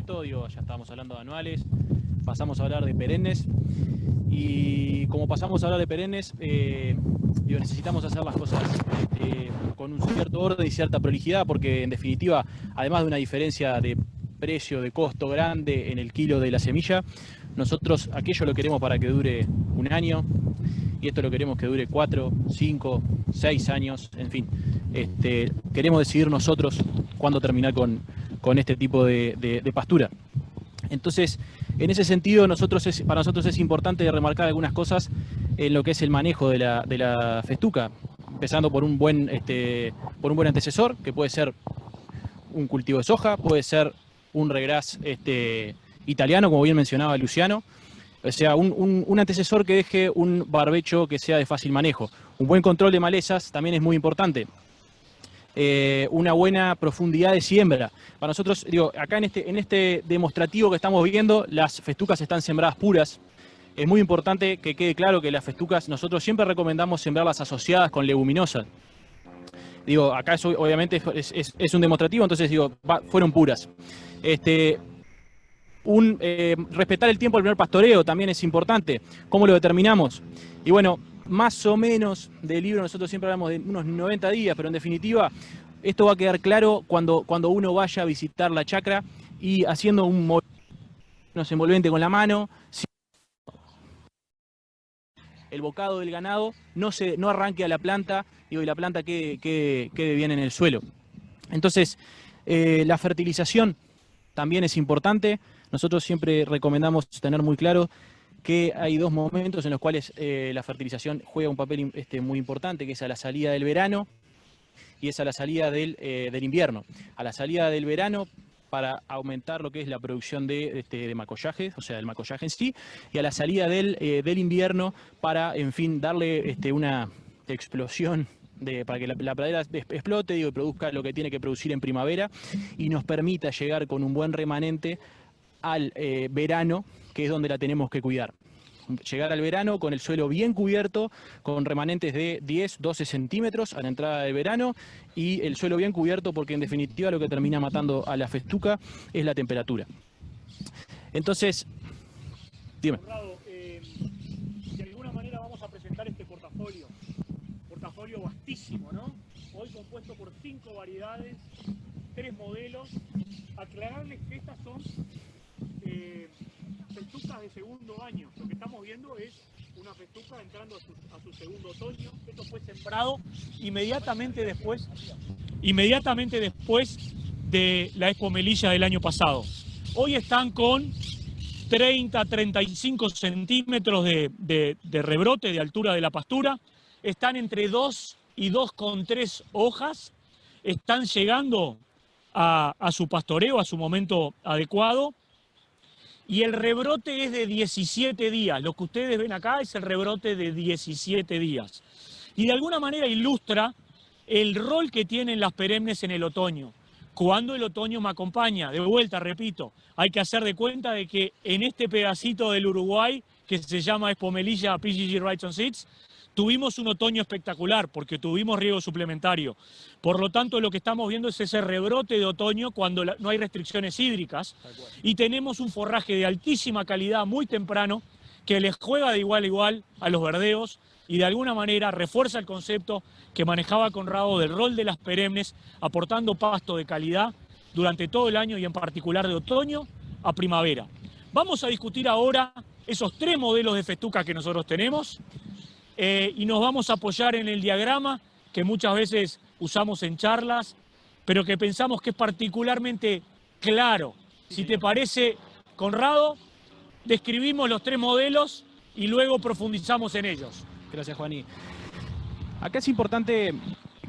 momento, digo, ya estábamos hablando de anuales, pasamos a hablar de perennes, y como pasamos a hablar de perennes, digo, necesitamos hacer las cosas con un cierto orden y cierta prolijidad, porque en definitiva, además de una diferencia de precio, de costo grande en el kilo de la semilla, nosotros aquello lo queremos para que dure un año, y esto lo queremos que dure 4, 5, 6 años, en fin. Queremos decidir nosotros cuándo terminar con este tipo de pastura. Entonces, en ese sentido, para nosotros es importante remarcar algunas cosas en lo que es el manejo de la festuca, empezando por un buen antecesor, que puede ser un cultivo de soja, puede ser un regras italiano, como bien mencionaba Luciano. O sea, un antecesor que deje un barbecho que sea de fácil manejo. Un buen control de malezas también es muy importante. Una buena profundidad de siembra. Para nosotros, digo, acá en este demostrativo que estamos viendo, las festucas están sembradas puras. Es muy importante que quede claro que las festucas, nosotros siempre recomendamos sembrarlas asociadas con leguminosas. Digo, acá eso obviamente es un demostrativo, entonces digo, fueron puras. Respetar el tiempo del primer pastoreo también es importante. ¿Cómo lo determinamos? Y bueno, más o menos del libro nosotros siempre hablamos de unos 90 días, pero en definitiva esto va a quedar claro cuando uno vaya a visitar la chacra y haciendo un movimiento envolvente con la mano, el bocado del ganado no arranque a la planta, digo, y la planta quede bien en el suelo. Entonces, la fertilización también es importante. Nosotros siempre recomendamos tener muy claro que hay dos momentos en los cuales la fertilización juega un papel muy importante, que es a la salida del verano y es a la salida del invierno. A la salida del verano para aumentar lo que es la producción de macollaje, o sea, del macollaje en sí, y a la salida del invierno para, en fin, darle una explosión para que la pradera explote, digo, y produzca lo que tiene que producir en primavera y nos permita llegar con un buen remanente al verano, que es donde la tenemos que cuidar. Llegar al verano con el suelo bien cubierto, con remanentes de 10, 12 centímetros a la entrada del verano y el suelo bien cubierto porque en definitiva lo que termina matando a la festuca es la temperatura. Entonces, dime. De alguna manera vamos a presentar este portafolio vastísimo, ¿no? Hoy compuesto por 5 variedades, 3 modelos. Aclararles que estas son festucas de segundo año. Lo que estamos viendo es una festuca entrando a su segundo otoño. Esto fue sembrado inmediatamente después de la Expo Melilla del año pasado. Hoy están con 30-35 centímetros de rebrote de altura de la pastura. Están entre 2 y 2,3 hojas. Están llegando a su pastoreo, a su momento adecuado. Y el rebrote es de 17 días. Lo que ustedes ven acá es el rebrote de 17 días. Y de alguna manera ilustra el rol que tienen las perennes en el otoño. Cuando el otoño me acompaña, de vuelta, repito, hay que hacer de cuenta de que en este pedacito del Uruguay, que se llama Expo Melilla PGG Rights on Seeds, tuvimos un otoño espectacular porque tuvimos riego suplementario. Por lo tanto, lo que estamos viendo es ese rebrote de otoño cuando no hay restricciones hídricas y tenemos un forraje de altísima calidad muy temprano que les juega de igual a igual a los verdeos y de alguna manera refuerza el concepto que manejaba Conrado del rol de las perennes, aportando pasto de calidad durante todo el año y en particular de otoño a primavera. Vamos a discutir ahora esos 3 modelos de festuca que nosotros tenemos. Y nos vamos a apoyar en el diagrama que muchas veces usamos en charlas, pero que pensamos que es particularmente claro. Si te parece, Conrado, describimos los 3 modelos y luego profundizamos en ellos. Gracias, Juani. Acá es importante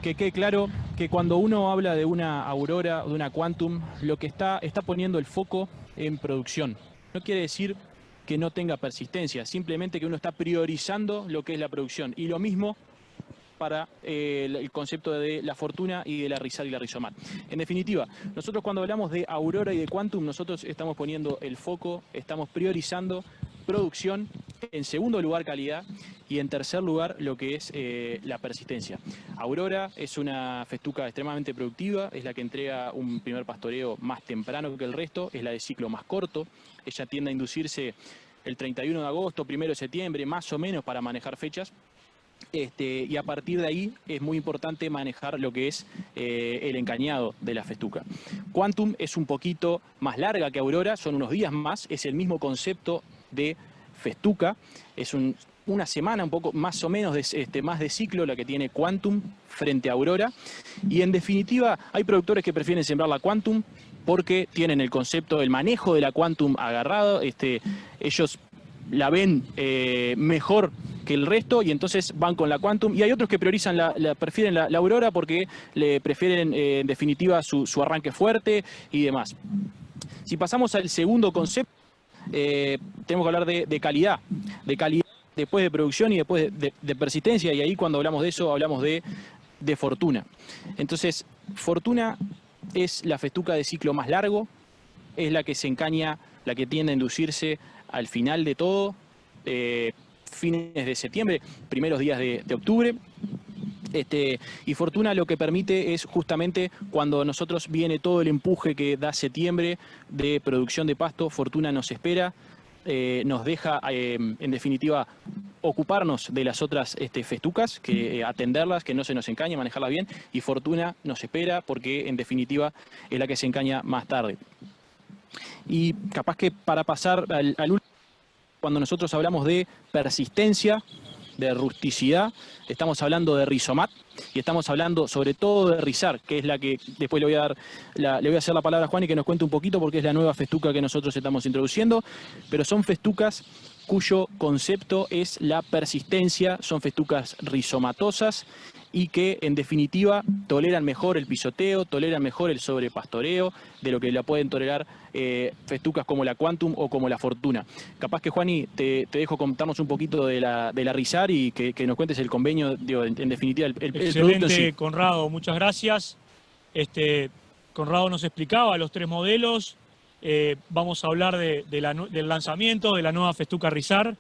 que quede claro que cuando uno habla de una Aurora o de una Quantum, lo que está poniendo el foco en producción. No quiere decir que no tenga persistencia, simplemente que uno está priorizando lo que es la producción. Y lo mismo para el concepto de la Fortuna y de la Rizal y la Rizomar. En definitiva, nosotros cuando hablamos de Aurora y de Quantum, nosotros estamos poniendo el foco, estamos priorizando producción En segundo lugar, calidad. Y en tercer lugar, lo que es la persistencia. Aurora es una festuca extremadamente productiva, es la que entrega un primer pastoreo más temprano que el resto, es la de ciclo más corto. Ella tiende a inducirse el 31 de agosto, 1 de septiembre, más o menos para manejar fechas. Y a partir de ahí es muy importante manejar lo que es el encañado de la festuca. Quantum es un poquito más larga que Aurora, son unos días más, es el mismo concepto de festuca, es una semana un poco más o menos más de ciclo la que tiene Quantum frente a Aurora, y en definitiva hay productores que prefieren sembrar la Quantum porque tienen el concepto del manejo de la Quantum agarrado, ellos la ven mejor que el resto y entonces van con la Quantum, y hay otros que priorizan prefieren la Aurora porque le prefieren en definitiva su arranque fuerte y demás. Si pasamos al segundo concepto, tenemos que hablar de calidad, después de producción y después de persistencia, y ahí cuando hablamos de eso hablamos de Fortuna. Entonces, Fortuna es la festuca de ciclo más largo, es la que se encaña, la que tiende a inducirse al final de todo, fines de septiembre, primeros días de octubre. Y Fortuna lo que permite es justamente cuando nosotros viene todo el empuje que da septiembre de producción de pasto, Fortuna nos espera, nos deja en definitiva ocuparnos de las otras festucas, atenderlas, que no se nos encañe, manejarlas bien, y Fortuna nos espera porque en definitiva es la que se encaña más tarde. Y capaz que para pasar al último, cuando nosotros hablamos de persistencia, de rusticidad, estamos hablando de Rizomat y estamos hablando sobre todo de Rizar, que es la que después le voy a hacer la palabra a Juan y que nos cuente un poquito porque es la nueva festuca que nosotros estamos introduciendo, pero son festucas cuyo concepto es la persistencia, son festucas rizomatosas y que en definitiva toleran mejor el pisoteo, toleran mejor el sobrepastoreo de lo que la pueden tolerar festucas como la Quantum o como la Fortuna. Capaz que, Juani, te dejo contarnos un poquito de la Rizar y que nos cuentes el convenio, digo, en definitiva, el producto en sí. Conrado, muchas gracias. Conrado nos explicaba los 3 modelos. Vamos a hablar del lanzamiento de la nueva festuca Rizar.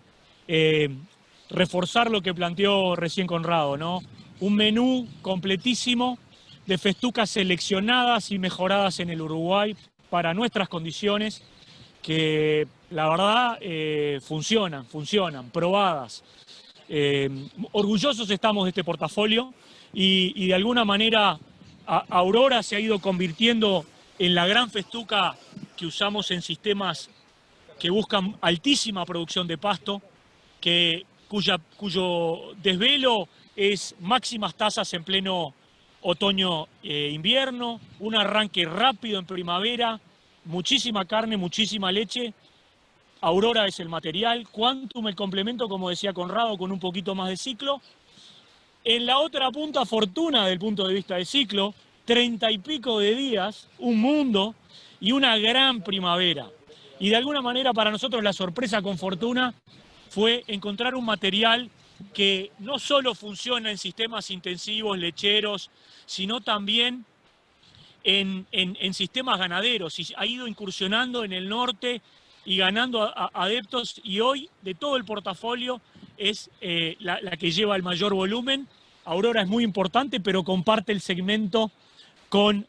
Reforzar lo que planteó recién Conrado, ¿no? Un menú completísimo de festucas seleccionadas y mejoradas en el Uruguay para nuestras condiciones, que la verdad funcionan, probadas. Orgullosos estamos de este portafolio y de alguna manera Aurora se ha ido convirtiendo en la gran festuca que usamos en sistemas que buscan altísima producción de pasto, cuyo desvelo es máximas tasas en pleno otoño-invierno, un arranque rápido en primavera, muchísima carne, muchísima leche. Aurora es el material, Quantum el complemento, como decía Conrado, con un poquito más de ciclo. En la otra punta, Fortuna, desde el punto de vista de ciclo, 30 y pico de días, un mundo y una gran primavera. Y de alguna manera para nosotros la sorpresa con Fortuna fue encontrar un material que no solo funciona en sistemas intensivos, lecheros, sino también en sistemas ganaderos. Y ha ido incursionando en el norte y ganando adeptos, y hoy de todo el portafolio es la que lleva el mayor volumen. Aurora es muy importante, pero comparte el segmento con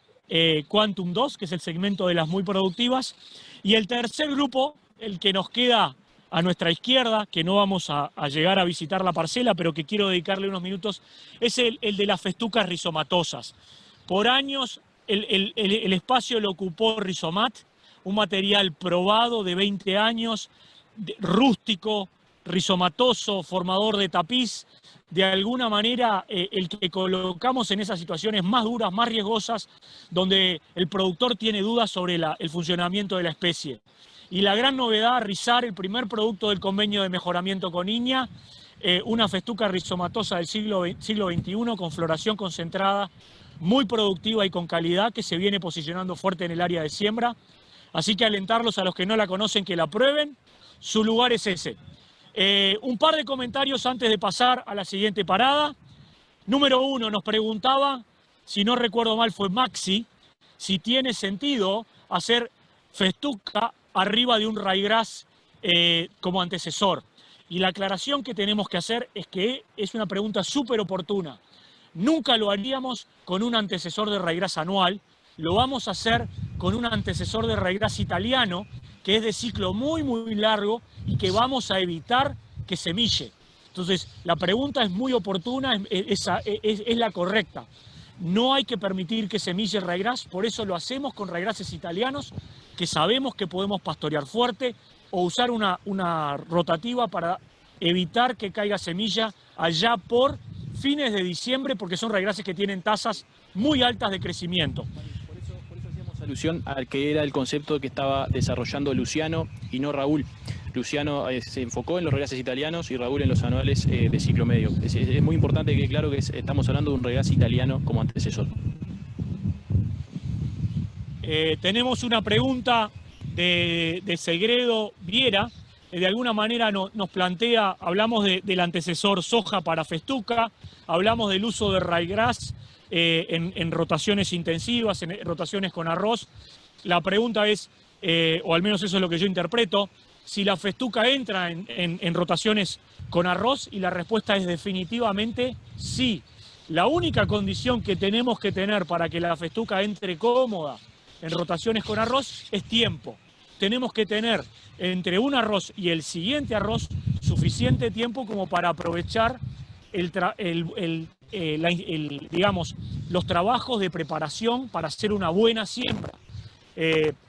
Quantum 2, que es el segmento de las muy productivas. Y el tercer grupo, el que nos queda a nuestra izquierda, que no vamos a llegar a visitar la parcela, pero que quiero dedicarle unos minutos, es el de las festucas rizomatosas. Por años el espacio lo ocupó Rizomat, un material probado de 20 años, rústico, rizomatoso, formador de tapiz. De alguna manera el que colocamos en esas situaciones más duras, más riesgosas, donde el productor tiene dudas sobre el funcionamiento de la especie. Y la gran novedad, Rizar, el primer producto del convenio de mejoramiento con Iña, una festuca rizomatosa del siglo XXI con floración concentrada, muy productiva y con calidad, que se viene posicionando fuerte en el área de siembra. Así que alentarlos a los que no la conocen que la prueben, su lugar es ese. Un par de comentarios antes de pasar a la siguiente parada. Número 1, nos preguntaba, si no recuerdo mal fue Maxi, si tiene sentido hacer festuca arriba de un ryegrass como antecesor. Y la aclaración que tenemos que hacer es que es una pregunta súper oportuna. Nunca lo haríamos con un antecesor de ryegrass anual, lo vamos a hacer con un antecesor de ryegrass italiano, que es de ciclo muy, muy largo y que vamos a evitar que semille. Entonces, la pregunta es muy oportuna, es la correcta. No hay que permitir que semille ryegrass, por eso lo hacemos con ryegrasses italianos, que sabemos que podemos pastorear fuerte, o usar una rotativa para evitar que caiga semilla allá por fines de diciembre, porque son ryegrasses que tienen tasas muy altas de crecimiento. Por eso hacíamos alusión al que era el concepto que estaba desarrollando Luciano y no Raúl. Luciano se enfocó en los ryegrasses italianos y Raúl en los anuales de ciclo medio. Es muy importante que quede claro que estamos hablando de un ryegrass italiano como antecesor. Tenemos una pregunta de Segredo Viera. De alguna manera nos plantea, hablamos del antecesor soja para festuca, hablamos del uso de ryegrass en rotaciones intensivas, en rotaciones con arroz. La pregunta es, o al menos eso es lo que yo interpreto, si la festuca entra en rotaciones con arroz, y la respuesta es definitivamente sí. La única condición que tenemos que tener para que la festuca entre cómoda en rotaciones con arroz es tiempo. Tenemos que tener entre un arroz y el siguiente arroz suficiente tiempo como para aprovechar digamos, los trabajos de preparación para hacer una buena siembra.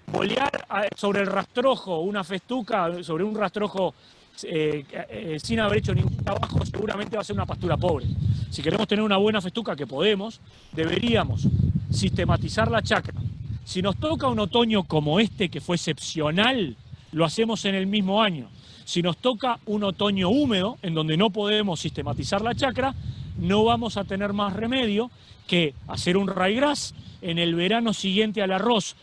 Bolear sobre el rastrojo una festuca, sobre un rastrojo sin haber hecho ningún trabajo, seguramente va a ser una pastura pobre. Si queremos tener una buena festuca, que podemos, deberíamos sistematizar la chacra. Si nos toca un otoño como este, que fue excepcional, lo hacemos en el mismo año. Si nos toca un otoño húmedo, en donde no podemos sistematizar la chacra, no vamos a tener más remedio que hacer un ryegrass en el verano siguiente al arroz,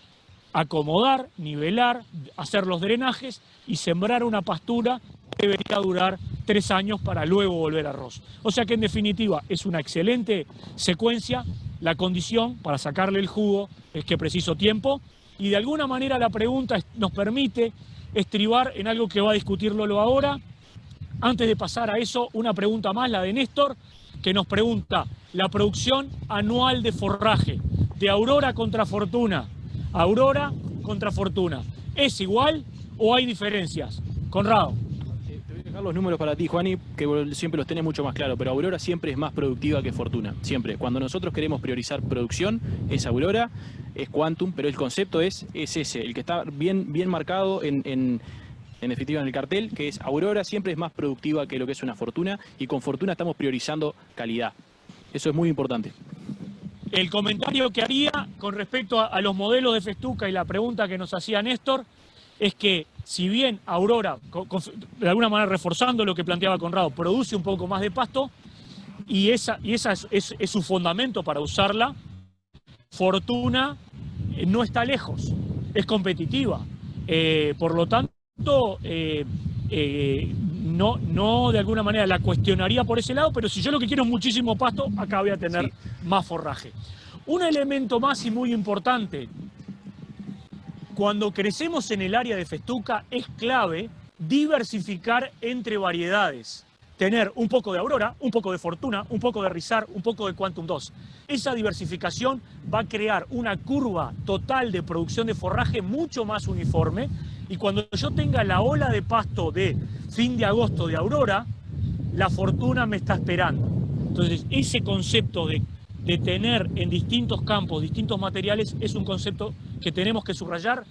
acomodar, nivelar, hacer los drenajes y sembrar una pastura que debería durar 3 años para luego volver a arroz. O sea que en definitiva es una excelente secuencia. La condición para sacarle el jugo es que preciso tiempo, y de alguna manera la pregunta nos permite estribar en algo que va a discutir Lolo ahora. Antes de pasar a eso, una pregunta más, la de Néstor, que nos pregunta la producción anual de forraje de Aurora contra Fortuna. Aurora contra Fortuna, ¿es igual o hay diferencias? Conrado. Te voy a dejar los números para ti, Juani, que siempre los tenés mucho más claro, pero Aurora siempre es más productiva que Fortuna, siempre. Cuando nosotros queremos priorizar producción, es Aurora, es Quantum, pero el concepto es ese, el que está bien marcado en definitiva en el cartel, que es Aurora siempre es más productiva que lo que es una Fortuna, y con Fortuna estamos priorizando calidad. Eso es muy importante. El comentario que haría con respecto a los modelos de festuca y la pregunta que nos hacía Néstor es que si bien Aurora, de alguna manera reforzando lo que planteaba Conrado, produce un poco más de pasto, y esa es su fundamento para usarla, Fortuna no está lejos, es competitiva. Por lo tanto, no de alguna manera la cuestionaría por ese lado, pero si yo lo que quiero es muchísimo pasto, acá voy a tener más forraje. Un elemento más y muy importante, cuando crecemos en el área de festuca es clave diversificar entre variedades. Tener un poco de Aurora, un poco de Fortuna, un poco de Rizar, un poco de Quantum 2. Esa diversificación va a crear una curva total de producción de forraje mucho más uniforme, y cuando yo tenga la ola de pasto de fin de agosto de Aurora, la Fortuna me está esperando. Entonces, ese concepto de tener en distintos campos, distintos materiales, es un concepto que tenemos que subrayar